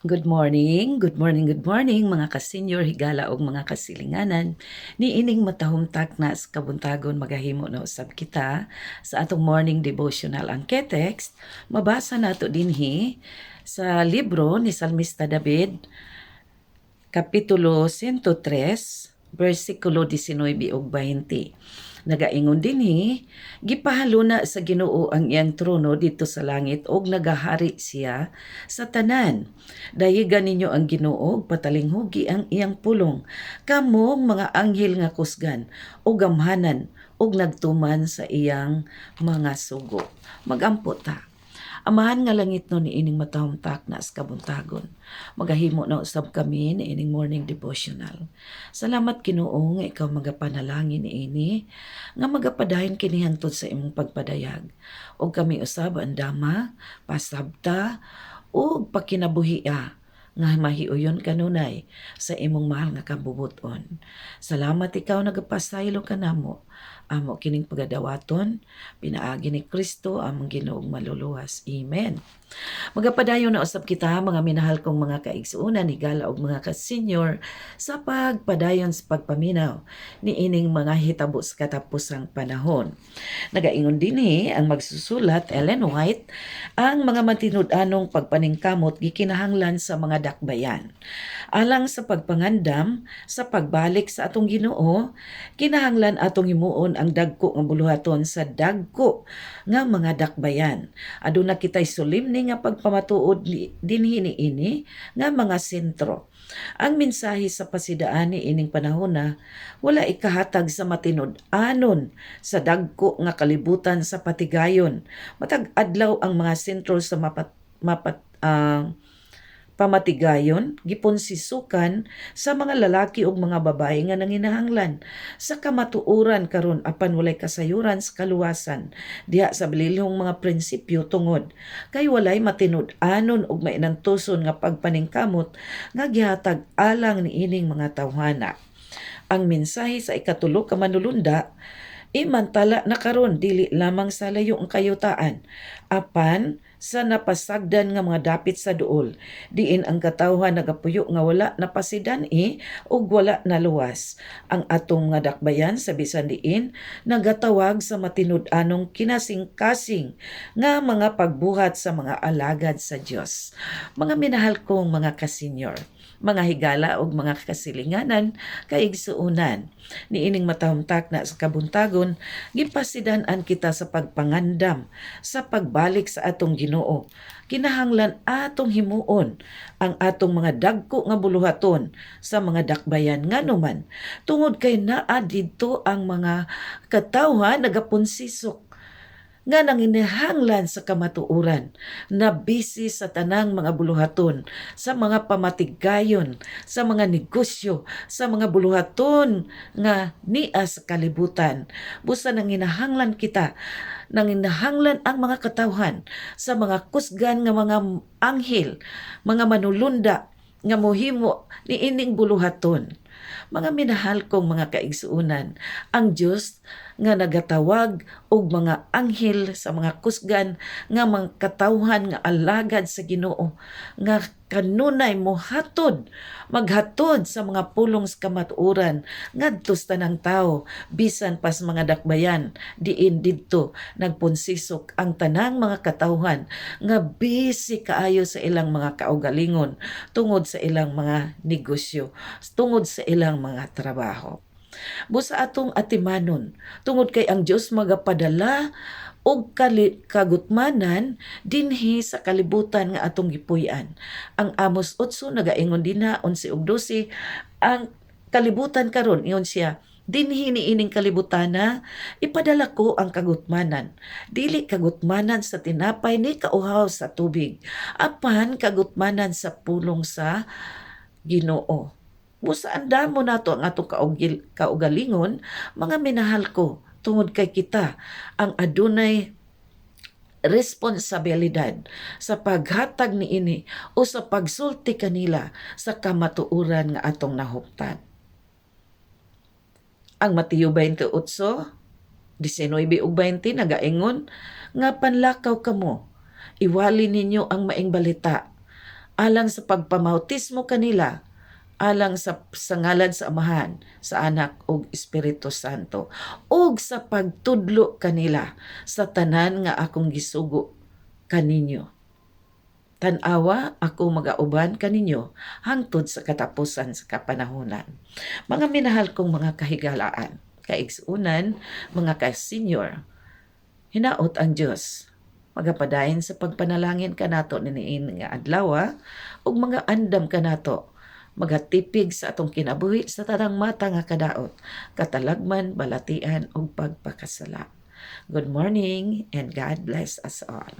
Good morning, good morning, good morning mga ka-senior, higala og mga kasilinganan. Niining matahumtak na sa kabuntagon magahimo na usab kita sa atong morning devotional ang text. Mabasa nato dinhi sa libro ni Salmista David, Kapitulo 103, versikulo 19 ug 20. Nagaingon dinhi, gipahaluna sa Ginoo ang iyang trono dito sa langit ug nagahari siya sa tanan. Dayigan ninyo ang Ginoo ug patalinghugi ang iyang pulong. Kamong mga anghel nga kusgan ug gamhanan ug nagtuman sa iyang mga sugo. Magampo ta. Amahan nga langit no ni ining matahumtak na sa kabuntagon. Magahimo na usab kami ni ining morning devotional. Salamat Ginoo nga ikaw magapanalangin niini nga magapadayon kini hangtod sa imong pagpadayag. Og kami usab andama, pasabta ug pakinabuhia nga mahiuyon kanunay sa imong mahal nga kabubuton. Salamat ikaw nagapasaylo kanamo. Amo kining pagadawaton, pinaagi ni Kristo among Ginoong maluluwas. Amen. Magapadayon na usab kita mga minahal kong mga kaigsuunan, higala og mga ka-senior sa pagpadayon sa pagpaminaw ni ining mga hitabo sa katapusang panahon. Nagaingon dinhi ang magsusulat Ellen White, ang mga matinud-anong pagpaningkamot gikinahanglan sa mga dakbayan. Alang sa pagpangandam sa pagbalik sa atong Ginoo, kinahanglan atong himuon ang dagko nga buluhaton sa dagko nga mga dakbayan. Aduna kitay solemne nga pagpamatuod dinhi niini nga mga sentro. Ang mensahe sa pasidaan ni ining panahon na wala ikahatag sa matinud-anon sa dagko nga kalibutan sa patigayon. Matag adlaw ang mga sentro sa pamatigayon gipon sisukan sa mga lalaki ug mga babae nga nanginahanglan sa kamatuoran karon apan walay kasayuran sa kaluwasan diha sa bililhong mga prinsipyo tungod kay walay matinud-anon ug mainantuson nga pagpaningkamot nga gihatag alang niining mga tawhana. Ang mensahe sa ikatulo ka manulunda imantala na karon dili lamang sa layo ang kayutaan apan sa napasagdan nga mga dapit sa duol diin ang katawhan nagapuyo nga wala napasidan-i ug wala naluwas ang atong nga dakbayan sa bisan diin nagatawag sa matinud-anong kinasing-kasing nga mga pagbuhat sa mga alagad sa Dios. Mga minahal kong mga ka-senior, mga higala ug mga kasilinganan kaigsuunan, niining matahumtak na sa kabuntagon gipasidan-an kita sa pagpangandam sa pagbalik sa atong Ginoo. Kinahanglan atong himuon ang atong mga dagko nga buluhaton sa mga dakbayan nganuman tungod kay naa didto ang mga katawhan nagapunsisok nga nanginahanglan sa kamatuoran na busy sa tanang mga buluhaton, sa mga pamatigayon, sa mga negosyo, sa mga buluhaton nga niya sa kalibutan. Busa nanginahanglan kita, nanginahanglan ang mga katawhan sa mga kusgan nga mga anghel, mga manulunda nga mohimo ni ining buluhaton. Mga minahal kong mga kaigsuunan, ang Diyos nga nagatawag og mga anghel sa mga kusgan nga mga katawhan nga alagad sa Ginoo nga kanunay maghatod sa mga pulong sa kamatuoran ngadto sa tanang tawo bisan pas mga dakbayan diin didto nagpunsisok ang tanang mga katawhan nga busy kaayo sa ilang mga kaugalingon tungod sa ilang mga negosyo, tungod sa ilang mga trabaho. Busa atong atimanon tungod kay ang Dios magapadala og kagutmanan dinhi sa kalibutan nga atong gipuy-an. Ang Amos 8 nagaingon dinha 11 ug 12 ang kalibutan karon ingon siya dinhi niining kalibutana ipadala ko ang kagutmanan, dili kagutmanan sa tinapay ni kauhaw sa tubig apan kagutmanan sa pulong sa Ginoo. Busa andamo nato ang atong kaugalingon, mga minahal ko, tungod kay kita ang adunay responsibilidad sa paghatag niini o sa pagsulti kanila sa kamatuoran nga atong nahuptan. Ang Mateo 28, 19 ug 20 nagaingon nga panlakaw kamo, iwali ninyo ang maing balita alang sa pagpamautismo kanila, alang sa ngalan sa Amahan, sa Anak ug Espiritu Santo, ug sa pagtudlo kanila sa tanan nga akong gisugo kaninyo. Tan-awa ako magauban kaninyo hangtod sa katapusan sa kapanahunan. Mga minahal kong mga kahigalaan, kaigsuunan, mga ka-senior, hinaot ang Dios magapadayon sa pagpanalangin kanato niniin nga adlaw ug mga andam kanato magatipig sa atong kinabuhi sa tanang mata nga kadaot, katalagman, balatian ug pagpakasala. Good morning and God bless us all.